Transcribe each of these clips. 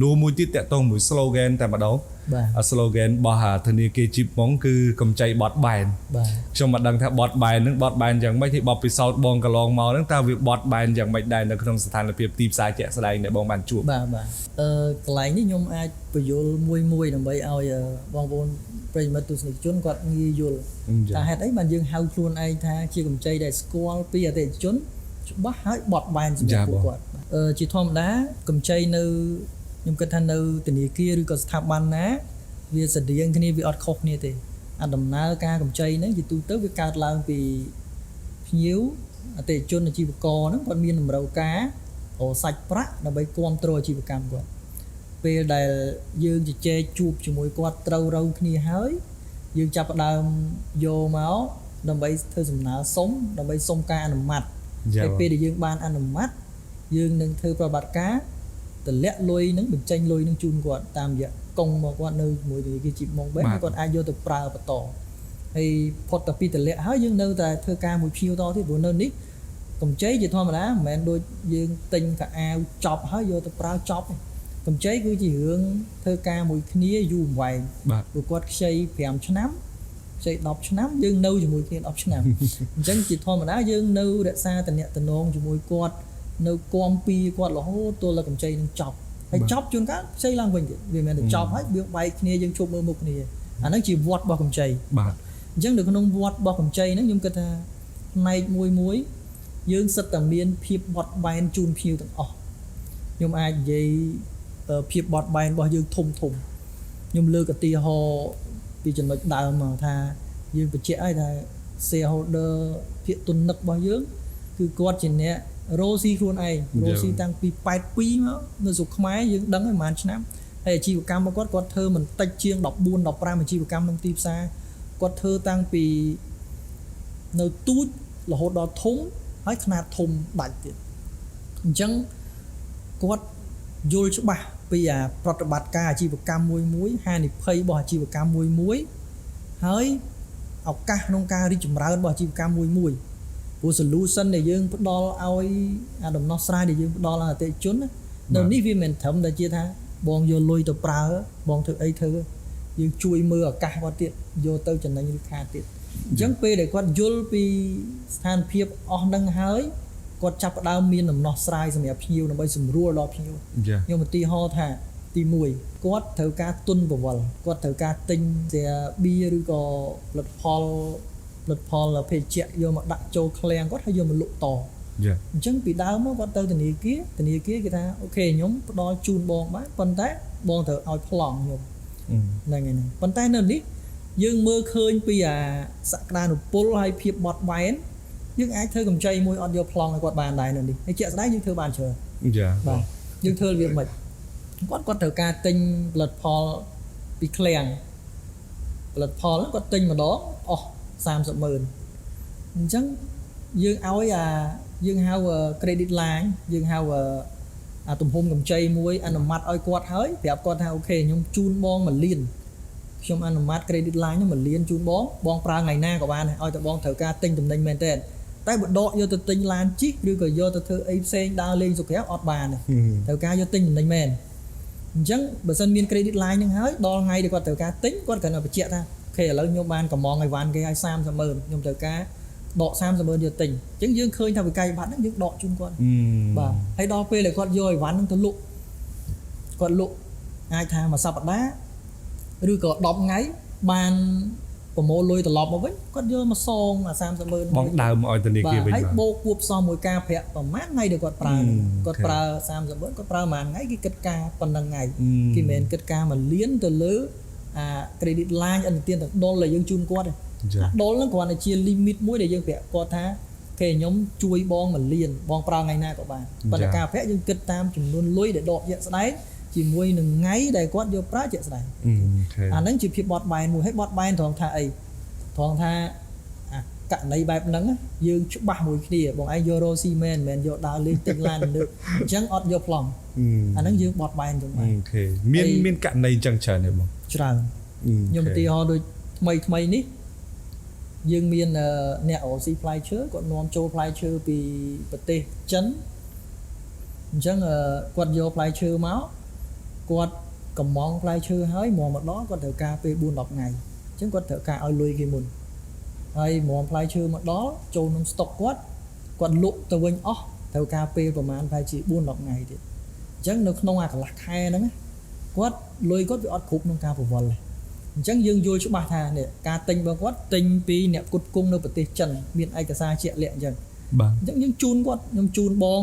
នោះមួយទៀតតកតងមួយ slogan តែម្ដង slogan របស់ធនាគារ Chip Mong គឺកម្ចីបត់បែនខ្ញុំមិនដឹងថាបត់បែនហ្នឹងបត់បែនយ៉ាងម៉េចទីបបពិសោធន៍បងកន្លងមកហ្នឹងតើវាបត់បែនយ៉ាងម៉េចដែរនៅក្នុងស្ថានភាពទីផ្សារជាក់ស្ដែងដែលបងបានជួបបាទកន្លែងនេះខ្ញុំអាចបញ្យល់មួយដើម្បីឲ្យបងប្អូនប្រិយមិត្តទស្សនិកជនគាត់ងាយយល់ថាហេតុអីបានយើងហៅខ្លួនឯងថាជាកម្ចីដែលស្គាល់ពីអតិថិជនច្បាស់ហើយបត់បែនសម្រាប់ពួកគាត់ជាធម្មតាកម្ចីនៅខ្ញុំគិតថានៅធនាគារឬក៏ស្ថាប័នណាវាស្តៀងគ្នាវាអត់ខុសគ្នាទេអាដំណើរការកម្ចីហ្នឹងជាទូទៅវាកើតឡើងពីភ្ញៀវអតិថិជនអាជីវករហ្នឹងគាត់មានតម្រូវការសាច់ប្រាក់ដើម្បីគ្រប់គ្រងអាជីវកម្មគាត់ពេលដែលយើងជជែកជួបជាមួយគាត់ត្រូវរៅគ្នាហើយយើងចាប់ផ្ដើមយកមកដើម្បីធ្វើសំណើសុំដើម្បីសុំការអនុម័តហើយពេលដែលយើងបានអនុម័តយើងនឹងធ្វើប្រតិបត្តិការតម្លាក់លុយនឹងបញ្ចេញលុយនឹងជូនគាត់តាមរយៈកុងមកគាត់នៅជាមួយធនាគារ Chip Mong បែបគាត់អាចយកទៅប្រើបន្តហើយផុតតែពីតម្លាក់ហើយយើងនៅតែធ្វើការមួយភ្ញៀវតទៀតព្រោះនៅនេះកម្ចីជាធម្មតាមិនមែនដូចយើងទិញកៅអៅចប់ហើយយកទៅប្រើចប់ទេកម្ចីគឺជារឿងធ្វើការមួយគ្នាយូរអង្វែងព្រោះគាត់ខ្ចី5ឆ្នាំខ្ចី10ឆ្នាំយើងនៅជាមួយគ្នា10ឆ្នាំអញ្ចឹងជាធម្មតាយើងនៅរក្សាតំណែងជាមួយគាត់នៅគាំពីគាត់រហូតទល់តែកម្ចីនឹងចប់ហើយចប់ជួនកាលផ្សេងឡើងវិញទៀតវាមិនមែនតែចប់ហើយវាបែកគ្នាយើងជប់មើលមុខគ្នាអាហ្នឹងជាវត្តរបស់កម្ចីបាទអញ្ចឹងនៅក្នុងវត្តរបស់កម្ចីហ្នឹងខ្ញុំគិតថាផ្នែកមួយយើងសិតតែមានភាពបត់បែនជូនភ្ញៀវទាំងអស់ខ្ញុំអាចនិយាយភាពបត់បែនរបស់យើងធំខ្ញុំលើកឧទាហរណ៍ពីចំណុចដើមមកថាយើងបញ្ជាក់ឲ្យថា shareholder ភាគទុននឹករបស់យើងគឺគាត់ជាអ្នករស់ស៊ីខ្លួនឯងរស់ស៊ីតាំងពី82មកនៅស្រុកខ្មែរយើងដឹងហើយប្រហែលឆ្នាំហើយអាជីវកម្មរបស់គាត់ធ្វើមិនតិចជាង14 15អាជីវកម្មក្នុងទីផ្សារគាត់ធ្វើតាំងពីនៅទូចរហូតដល់ធំហើយខ្នាតធំដាច់ទៀតអញ្ចឹងគាត់យល់ច្បាស់ពីប្រតិបត្តិការអាជីវកម្មមួយហានិភ័យរបស់អាជីវកម្មមួយហើយឱកាសក្នុងការរីកចម្រើនរបស់អាជីវកម្មមួយព្រោះ solution ដែលយើងផ្ដល់ឲ្យអាដំណោះស្រាយដែលយើងផ្ដល់ឲ្យអតិថិជននៅនេះវាមិនត្រឹមតែជាថាបងយកលុយទៅប្រើបងធ្វើអីធ្វើយើងជួយមើលឱកាសគាត់ទៀតយកទៅចំណេញឬខាតទៀតអញ្ចឹងពេលដែលគាត់យល់ពីស្ថានភាពអស់នឹងហើយគាត់ចាប់ផ្ដើមមានដំណោះស្រាយសម្រាប់ភ្ញៀវដើម្បីសម្រួលដល់ភ្ញៀវខ្ញុំឧទាហរណ៍ថាទី1គាត់ត្រូវការទុនបង្វិលគាត់ត្រូវការទិញជាបៀឬក៏ផលិតផលភេសជ្ជៈយកមកដាក់ចូលឃ្លាំងគាត់ហើយយកមកលក់តអញ្ចឹងពីដើមមកគាត់ទៅធនាគារគេថាអូខេខ្ញុំផ្ដល់ជូនបងបានប៉ុន្តែបងត្រូវឲ្យប្លង់ខ្ញុំហ្នឹងហើយប៉ុន្តែនៅនេះយើងមើលឃើញពីសក្តានុពលហើយភាពបត់បែនយើងអាចធ្វើកម្ចីមួយអត់យកប្លង់ឲ្យគាត់បានដែរនៅនេះហើយជាក់ស្ដែងយើងធ្វើបានច្រើនបាទយើងធ្វើវាមិនគាត់ត្រូវការទិញផលិតផលពីឃ្លាំងផលិតផលគាត់ទិញម្ដងអស់30,000អញ្ចឹងយើងឲ្យយើងហៅ credit line យើងហៅទំហំកម្ចីមួយអនុម័តឲ្យគាត់ហើយប្រាប់គាត់ថាអូខេខ្ញុំជូនបង1លានខ្ញុំអនុម័ត credit line នោះ1លានជូនបងប្រើថ្ងៃណាក៏បានដែរឲ្យតែបងត្រូវការទិញតំណែងមែនតើតែបើដកយកទៅទិញឡានជិះឬក៏យកទៅធ្វើអីផ្សេងដើរលេងសុខក្រៅអត់បានទេត្រូវការយកទិញតំណែងមែនអញ្ចឹងបើសិនមាន credit line ហ្នឹងហើយដល់ថ្ងៃដែលគាត់ត្រូវការទិញគាត់គ្រាន់តែបញ្ជាក់ថាអូខេឥឡូវខ្ញុំបានកំងឲ្យវ៉ាន់គេឲ្យ30,000ខ្ញុំត្រូវការដក30,000យកទិញអញ្ចឹងយើងឃើញថាវិក័យប័ត្រហ្នឹងយើងដកជូនគាត់បាទហើយដល់ពេលដែលគាត់យកឲ្យវ៉ាន់ហ្នឹងទៅលក់គាត់លក់អាចថាមួយសប្តាហ៍ឬក៏10ថ្ងៃបានប្រមូលលុយត្រឡប់មកវិញគាត់យកមកសង30,000បងដើមឲ្យធនាគារវិញហើយបូកគួបផ្សំមួយការប្រាក់ប្រហែលថ្ងៃដែលគាត់ប្រើគាត់ប្រើ30,000គាត់ប្រើប្រហែលថ្ងៃគេគិតការប៉ុណ្ណឹងថ្ងៃគេមិនមែនគិតការ1លានទៅលើcredit line អន្តទានទាំងដុលដែលយើងជូនគាត់ទេដុលហ្នឹងគ្រាន់តែជា limit មួយដែលយើងប្រាប់គាត់ថាគេខ្ញុំជួយបង1លានបងប្រើថ្ងៃណាក៏បានប៉ុន្តែការប្រាក់យើងគិតតាមចំនួនលុយដែលដកជាក់ស្ដែងជាមួយនឹងថ្ងៃដែលគាត់យកប្រើជាក់ស្ដែងអាហ្នឹងជាភាពបត់បែនមួយហើយបត់បែនត្រង់ថាអីត្រង់ថាករណីបែបហ្នឹងយើងច្បាស់មួយគ្នាបងឯងយករ៉ូស៊ីមែនមិនមែនយកដើរលេងទិញឡានលើអញ្ចឹងអត់យកប្លង់អាហ្នឹងយើងបត់បែនចឹងអូខេមានករណីអញ្ចឹងច្រើនទេបងច្រើនខ្ញុំឧទាហរណ៍ដូចថ្មីនេះយើងមានអ្នករ៉ូស៊ីផ្លែឈើគាត់នាំចូលផ្លែឈើពីប្រទេសចិនអញ្ចឹងគាត់យកផ្លែឈើមក គាត់កំងផ្លែឈើហើយមកម្ដងគាត់ត្រូវការពេល 4-10 ថ្ងៃអញ្ចឹងគាត់ត្រូវការឲ្យលុយគេមុនហើយមកម្ផ្លែឈើមកដល់ចូលក្នុងស្តុកគាត់លក់ទៅវិញអស់ត្រូវការពេលប្រហែលប្រហែលជា 4-10 ថ្ងៃទៀតអញ្ចឹងនៅក្នុងអាកន្លះខែហ្នឹងគាត់លុយគាត់វាអត់គ្រប់ក្នុងការប្រវល់ទេអញ្ចឹងយើងយល់ច្បាស់ថានេះការទិញរបស់គាត់ទិញពីអ្នកផ្គត់ផ្គង់នៅប្រទេសចិនមានឯកសារជាក់លាក់អញ្ចឹងបាទអញ្ចឹងយើងជូនគាត់ខ្ញុំជូនបង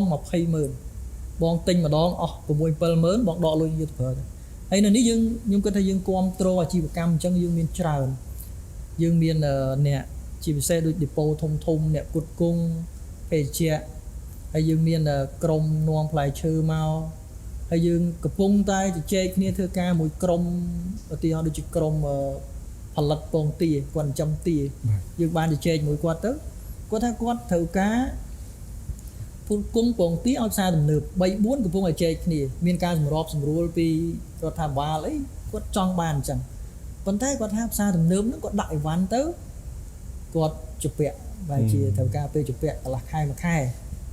20,000 បងទិញម្ដងអស់ 6-7,000 បងដកលុយយកទៅប្រើទៅហើយនៅនេះខ្ញុំគិតថាយើងគាំទ្រអាជីវកម្មអញ្ចឹងយើងមានច្រើនយើងមានអ្នកជាពិសេសដូច depot ធំអ្នកផ្គត់ផ្គង់ភេសជ្ជៈហើយយើងមានក្រុមនាំផ្លែឈើមកហើយយើងកំពុងតែជជែកគ្នាធ្វើការមួយក្រុមឧទាហរណ៍ដូចជាក្រុមផលិតពងទាគាត់ចិញ្ចឹមទាយើងបានជជែកមួយគាត់ទៅគាត់ថាគាត់ត្រូវការផ្គត់ផ្គង់ពងទាឲ្យផ្សារទំនើប 3-4 កំពុងតែជែកគ្នាមានការសម្របសម្រួលពីរដ្ឋាភិបាលអីគាត់ចង់បានអញ្ចឹងប៉ុន្តែគាត់ថាផ្សារទំនើបហ្នឹងគាត់ដាក់អីវ៉ាន់ទៅគាត់ជពាក់បែរជាត្រូវការពេលជពាក់កន្លះខែមួយខែ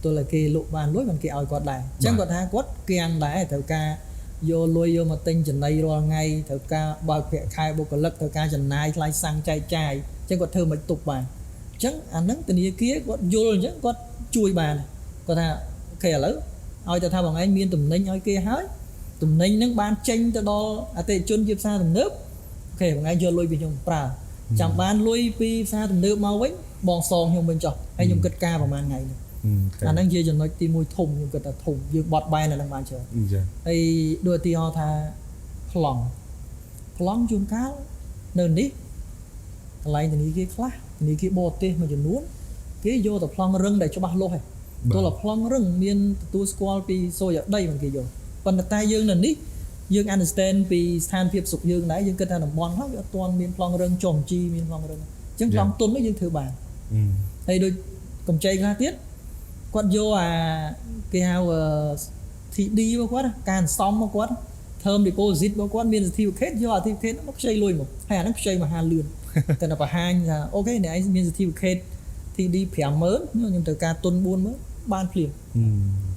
ទោះតែគេលក់បានលុយមិនគេឲ្យគាត់ដែរអញ្ចឹងគាត់ថាគាត់គៀងដែរត្រូវការយកលុយយកមកទិញចំណីរាល់ថ្ងៃត្រូវការបើកប្រាក់ខែបុគ្គលិកត្រូវការចំណាយថ្លៃសាំងចែកចាយអញ្ចឹងគាត់ធ្វើមិនទុកបានអញ្ចឹងអាហ្នឹងធនាគារគាត់យល់អញ្ចឹងគាត់ជួយបានគាត់ថាអូខេឥឡូវឲ្យតែថាបងឯងមានតំណែងឲ្យគេហើយតំណែងហ្នឹងបានចេញទៅដល់អតិថិជនជាផ្សារទំនើបអូខេបងឯងយកលុយពីខ្ញុំប្រើចាំបានលុយពីផ្សារទំនើបមកវិញបងសងខ្ញុំវិញចុះហើយខ្ញុំគិតការប្រហែលថ្ងៃនេះអាហ្នឹងជាចំណុចទី1ធំខ្ញុំគិតថាធំយើងបត់បែនអាហ្នឹងបានច្រើនហើយដូចឧទាហរណ៍ថាប្លង់ជួនកាលនៅនេះកន្លែងធនាគារខ្លះធនាគារបរទេសមួយចំនួនគេយកតែប្លង់រឹងដែលច្បាស់លាស់ឯងទោះតែប្លង់រឹងមានទទួលស្គាល់ពីសូរ្យដីមិនគេយកប៉ុន្តែយើងនៅនេះយើង understand ពីស្ថានភាពសុខយើងដែរយើងគិតថាតំបន់ហ្នឹងវាអត់ទាន់មានប្លង់រឹងចុះជីមានប្លង់រឹងអញ្ចឹងប្លង់ទុននេះយើងធ្វើបានហើយដូចកម្ចីខ្លះទៀតគាត់យកអាគេហៅ TD របស់គាត់ការសន្សំរបស់គាត់ term deposit របស់គាត់មាន certificate យក certificate មកខ្ចីលុយមកហើយអាហ្នឹងខ្ចីមហាលឿនតែបង្ហាញថាអូខេអ្នកឯងមាន certificate TD 50000ខ្ញុំត្រូវការទុន 40000បានភ្លាម